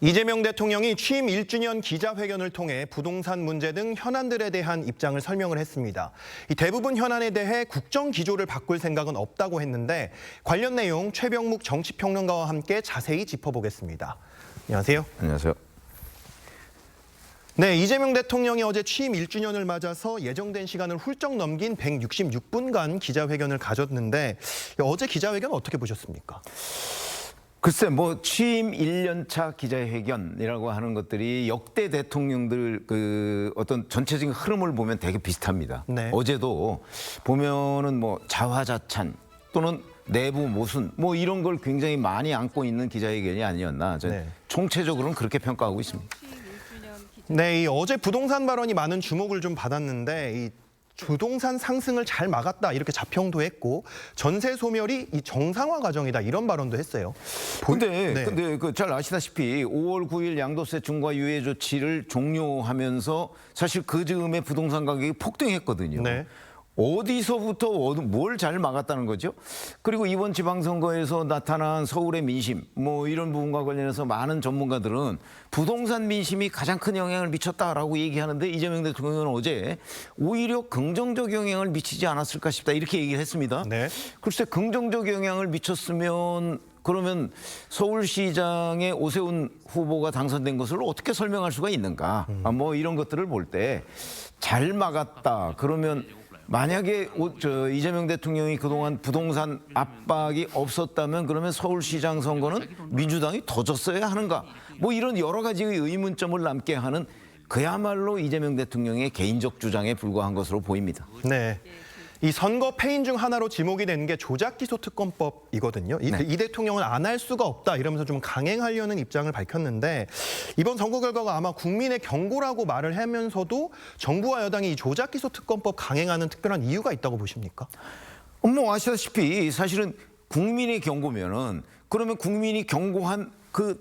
이재명 대통령이 취임 1주년 기자회견을 통해 부동산 문제 등 현안들에 대한 입장을 설명을 했습니다. 이 대부분 현안에 대해 국정 기조를 바꿀 생각은 없다고 했는데 관련 내용 최병묵 정치평론가와 함께 자세히 짚어보겠습니다. 안녕하세요. 안녕하세요. 네, 이재명 대통령이 어제 취임 1주년을 맞아서 예정된 시간을 훌쩍 넘긴 166분간 기자회견을 가졌는데 어제 기자회견 어떻게 보셨습니까? 글쎄 뭐 취임 1년차 기자회견이라고 하는 것들이 역대 대통령들 그 어떤 전체적인 흐름을 보면 되게 비슷합니다. 네. 어제도 보면은 뭐 자화자찬 또는 내부 모순 뭐 이런 걸 굉장히 많이 안고 있는 기자회견이 아니었나. 네. 총체적으로는 그렇게 평가하고 있습니다. 네, 이 어제 부동산 발언이 많은 주목을 좀 받았는데 이 부동산 상승을 잘 막았다 이렇게 자평도 했고 전세 소멸이 이 정상화 과정이다 이런 발언도 했어요. 근데 네. 그 잘 아시다시피 5월 9일 양도세 중과 유예 조치를 종료하면서 사실 그 즈음에 부동산 가격이 폭등했거든요. 네. 어디서부터 뭘 잘 막았다는 거죠? 그리고 이번 지방선거에서 나타난 서울의 민심 뭐 이런 부분과 관련해서 많은 전문가들은 부동산 민심이 가장 큰 영향을 미쳤다라고 얘기하는데 이재명 대통령은 어제 오히려 긍정적 영향을 미치지 않았을까 싶다 이렇게 얘기를 했습니다. 네. 글쎄 긍정적 영향을 미쳤으면 그러면 서울시장의 오세훈 후보가 당선된 것을 어떻게 설명할 수가 있는가? 뭐 이런 것들을 볼 때 잘 막았다. 그러면 만약에 이재명 대통령이 그동안 부동산 압박이 없었다면 그러면 서울시장 선거는 민주당이 더 졌어야 하는가? 뭐 이런 여러 가지의 의문점을 남게 하는 그야말로 이재명 대통령의 개인적 주장에 불과한 것으로 보입니다. 네. 이 선거 패인 중 하나로 지목이 되는 게 조작기소 특검법이거든요. 네. 이 대통령은 안 할 수가 없다 이러면서 좀 강행하려는 입장을 밝혔는데 이번 선거 결과가 아마 국민의 경고라고 말을 하면서도 정부와 여당이 이 조작기소 특검법 강행하는 특별한 이유가 있다고 보십니까? 뭐 아시다시피 사실은 국민의 경고면은 그러면 국민이 경고한 그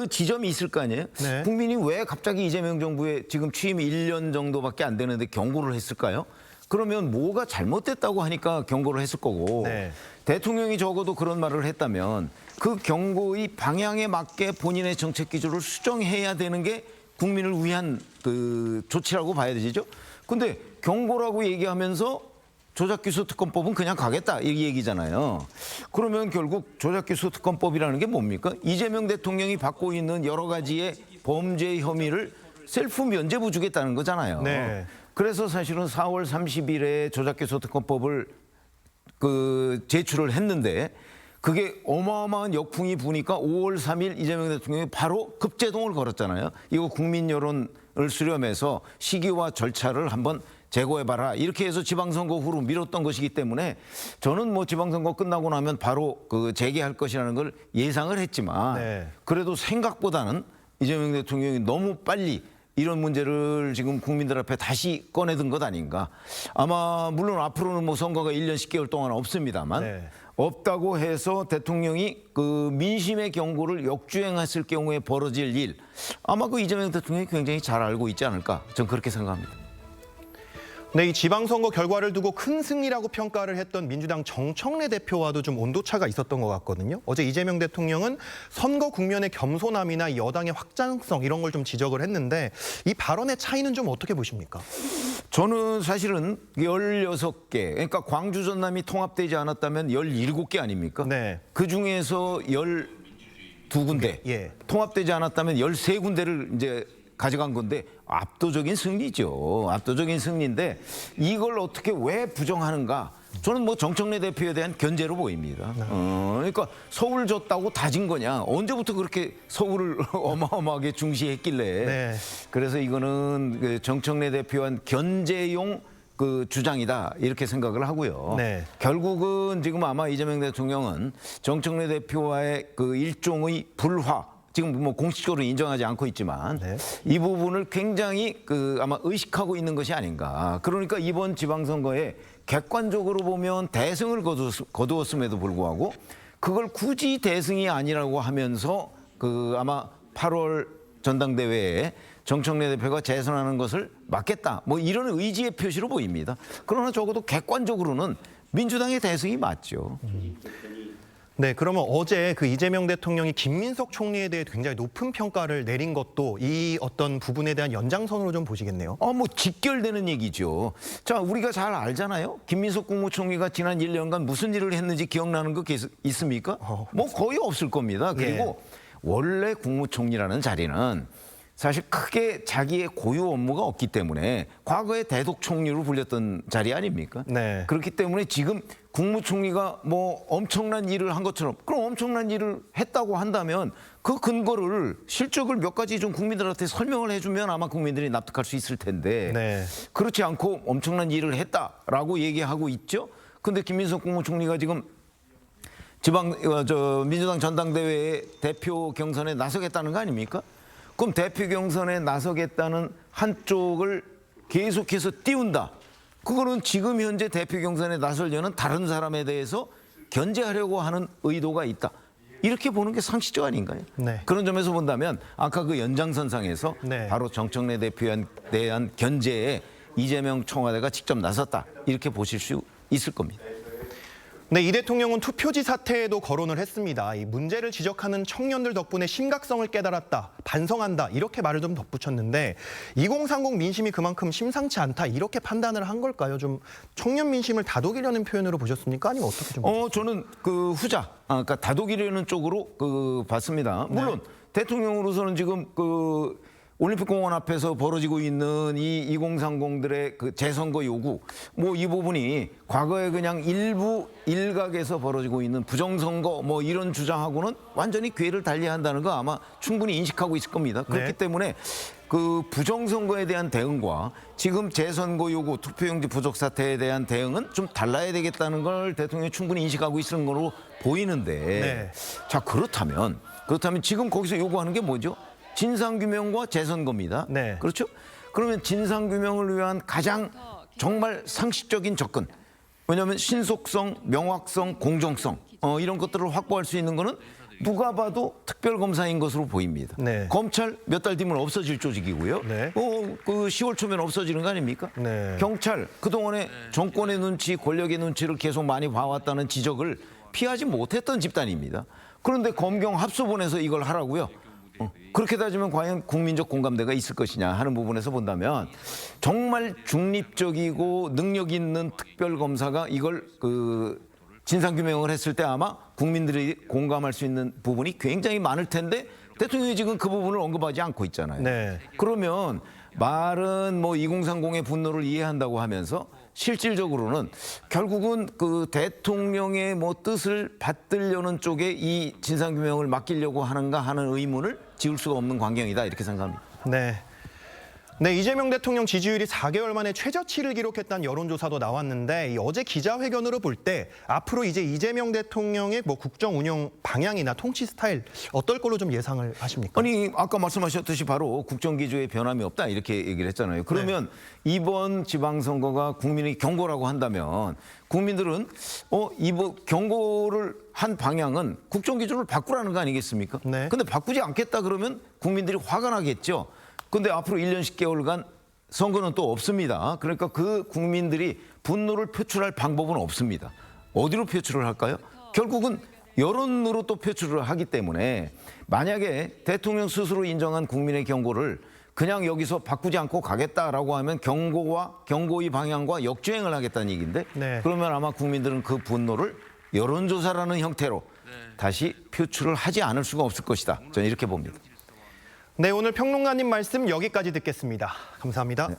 지점이 있을 거 아니에요? 네. 국민이 왜 갑자기 이재명 정부에 지금 취임 1년 정도밖에 안 되는데 경고를 했을까요? 그러면 뭐가 잘못됐다고 하니까 경고를 했을 거고 네. 대통령이 적어도 그런 말을 했다면 그 경고의 방향에 맞게 본인의 정책 기조를 수정해야 되는 게 국민을 위한 그 조치라고 봐야 되죠. 근데 경고라고 얘기하면서 조작기소 특검법은 그냥 가겠다 이 얘기잖아요. 그러면 결국 조작기소 특검법이라는 게 뭡니까? 이재명 대통령이 받고 있는 여러 가지의 범죄 혐의를 셀프 면죄부 주겠다는 거잖아요. 네. 그래서 사실은 4월 30일에 조작기소 특검법을 제출을 했는데 그게 어마어마한 역풍이 부니까 5월 3일 이재명 대통령이 바로 급제동을 걸었잖아요. 이거 국민 여론을 수렴해서 시기와 절차를 한번 제고해봐라. 이렇게 해서 지방선거 후로 미뤘던 것이기 때문에 저는 뭐 지방선거 끝나고 나면 바로 재개할 것이라는 걸 예상을 했지만 네. 그래도 생각보다는 이재명 대통령이 너무 빨리 이런 문제를 지금 국민들 앞에 다시 꺼내든 것 아닌가. 아마 물론 앞으로는 뭐 선거가 1년 10개월 동안 없습니다만 네. 없다고 해서 대통령이 그 민심의 경고를 역주행했을 경우에 벌어질 일 아마 그 이재명 대통령이 굉장히 잘 알고 있지 않을까. 저는 그렇게 생각합니다. 네, 이 지방선거 결과를 두고 큰 승리라고 평가를 했던 민주당 정청래 대표와도 좀 온도차가 있었던 것 같거든요. 어제 이재명 대통령은 선거 국면의 겸손함이나 여당의 확장성 이런 걸 좀 지적을 했는데 이 발언의 차이는 좀 어떻게 보십니까? 저는 사실은 16개, 그러니까 광주 전남이 통합되지 않았다면 17개 아닙니까? 네. 그중에서 12군데, 예. 통합되지 않았다면 13군데를 이제 가져간 건데 압도적인 승리죠. 압도적인 승리인데 이걸 어떻게 왜 부정하는가? 저는 뭐 정청래 대표에 대한 견제로 보입니다. 그러니까 서울 줬다고 다진 거냐? 언제부터 그렇게 서울을 어마어마하게 중시했길래? 네. 그래서 이거는 그 정청래 대표한 견제용 그 주장이다 이렇게 생각을 하고요. 네. 결국은 지금 아마 이재명 대통령은 정청래 대표와의 그 일종의 불화. 지금 뭐 공식적으로 인정하지 않고 있지만 네. 이 부분을 굉장히 아마 의식하고 있는 것이 아닌가. 그러니까 이번 지방선거에 객관적으로 보면 대승을 거두었음에도 불구하고 그걸 굳이 대승이 아니라고 하면서 아마 8월 전당대회에 정청래 대표가 재선하는 것을 막겠다. 뭐 이런 의지의 표시로 보입니다. 그러나 적어도 객관적으로는 민주당의 대승이 맞죠. 네, 그러면 어제 그 이재명 대통령이 김민석 총리에 대해 굉장히 높은 평가를 내린 것도 이 어떤 부분에 대한 연장선으로 좀 보시겠네요. 뭐 직결되는 얘기죠. 자, 우리가 잘 알잖아요. 김민석 국무총리가 지난 1년간 무슨 일을 했는지 기억나는 거 있습니까? 뭐 거의 없을 겁니다. 그리고 원래 국무총리라는 자리는 사실 크게 자기의 고유 업무가 없기 때문에 과거에 대독총리로 불렸던 자리 아닙니까? 네. 그렇기 때문에 지금 국무총리가 뭐 엄청난 일을 한 것처럼 그럼 엄청난 일을 했다고 한다면 그 근거를 실적을 몇 가지 좀 국민들한테 설명을 해주면 아마 국민들이 납득할 수 있을 텐데 네. 그렇지 않고 엄청난 일을 했다라고 얘기하고 있죠. 근데 김민석 국무총리가 지금 민주당 전당대회 대표 경선에 나서겠다는 거 아닙니까? 그럼 대표 경선에 나서겠다는 한쪽을 계속해서 띄운다. 그거는 지금 현재 대표 경선에 나서려는 다른 사람에 대해서 견제하려고 하는 의도가 있다. 이렇게 보는 게 상식적 아닌가요? 네. 그런 점에서 본다면 아까 그 연장선상에서 네. 바로 정청래 대표에 대한 견제에 이재명 청와대가 직접 나섰다. 이렇게 보실 수 있을 겁니다. 네, 이 대통령은 투표지 사태에도 거론을 했습니다. 이 문제를 지적하는 청년들 덕분에 심각성을 깨달았다, 반성한다 이렇게 말을 좀 덧붙였는데 2030 민심이 그만큼 심상치 않다 이렇게 판단을 한 걸까요? 좀 청년 민심을 다독이려는 표현으로 보셨습니까? 아니면 어떻게 좀? 저는 그 후자, 그러니까 다독이려는 쪽으로 봤습니다. 물론 대통령으로서는 지금 그 올림픽공원 앞에서 벌어지고 있는 이 2030들의 그 재선거 요구, 뭐 이 부분이 과거에 그냥 일부 일각에서 벌어지고 있는 부정선거 뭐 이런 주장하고는 완전히 궤를 달리한다는 거 아마 충분히 인식하고 있을 겁니다. 그렇기 네. 때문에 그 부정선거에 대한 대응과 지금 재선거 요구, 투표용지 부족 사태에 대한 대응은 좀 달라야 되겠다는 걸 대통령이 충분히 인식하고 있는 걸로 보이는데, 네. 자 그렇다면 지금 거기서 요구하는 게 뭐죠? 진상규명과 재선거입니다. 네. 그렇죠? 그러면 진상규명을 위한 가장 정말 상식적인 접근. 왜냐하면 신속성, 명확성, 공정성 이런 것들을 확보할 수 있는 거는 누가 봐도 특별검사인 것으로 보입니다. 네. 검찰 몇 달 뒤면 없어질 조직이고요. 네. 그 10월 초면 없어지는 거 아닙니까? 네. 경찰 그동안에 정권의 눈치, 권력의 눈치를 계속 많이 봐왔다는 지적을 피하지 못했던 집단입니다. 그런데 검경 합수본에서 이걸 하라고요. 그렇게 따지면 과연 국민적 공감대가 있을 것이냐 하는 부분에서 본다면 정말 중립적이고 능력 있는 특별검사가 이걸 진상규명을 했을 때 아마 국민들이 공감할 수 있는 부분이 굉장히 많을 텐데 대통령이 지금 그 부분을 언급하지 않고 있잖아요. 네. 그러면 말은 뭐 2030의 분노를 이해한다고 하면서 실질적으로는 결국은 그 대통령의 뭐 뜻을 받들려는 쪽에 이 진상규명을 맡기려고 하는가 하는 의문을 지울 수가 없는 광경이다 이렇게 생각합니다. 네. 네, 이재명 대통령 지지율이 4개월 만에 최저치를 기록했다는 여론조사도 나왔는데 어제 기자회견으로 볼 때 앞으로 이제 이재명 대통령의 뭐 국정 운영 방향이나 통치 스타일 어떨 걸로 좀 예상을 하십니까? 아니 아까 말씀하셨듯이 바로 국정기조에 변함이 없다 이렇게 얘기를 했잖아요. 그러면 이번 지방선거가 국민의 경고라고 한다면 국민들은 이번 경고를 한 방향은 국정기조를 바꾸라는 거 아니겠습니까? 네. 근데 바꾸지 않겠다 그러면 국민들이 화가 나겠죠. 근데 앞으로 1년 10개월간 선거는 또 없습니다. 그러니까 그 국민들이 분노를 표출할 방법은 없습니다. 어디로 표출을 할까요? 결국은 여론으로 또 표출을 하기 때문에 만약에 대통령 스스로 인정한 국민의 경고를 그냥 여기서 바꾸지 않고 가겠다라고 하면 경고의 방향과 역주행을 하겠다는 얘기인데 네. 그러면 아마 국민들은 그 분노를 여론조사라는 형태로 다시 표출을 하지 않을 수가 없을 것이다. 저는 이렇게 봅니다. 네, 오늘 평론가님 말씀 여기까지 듣겠습니다. 감사합니다. 네.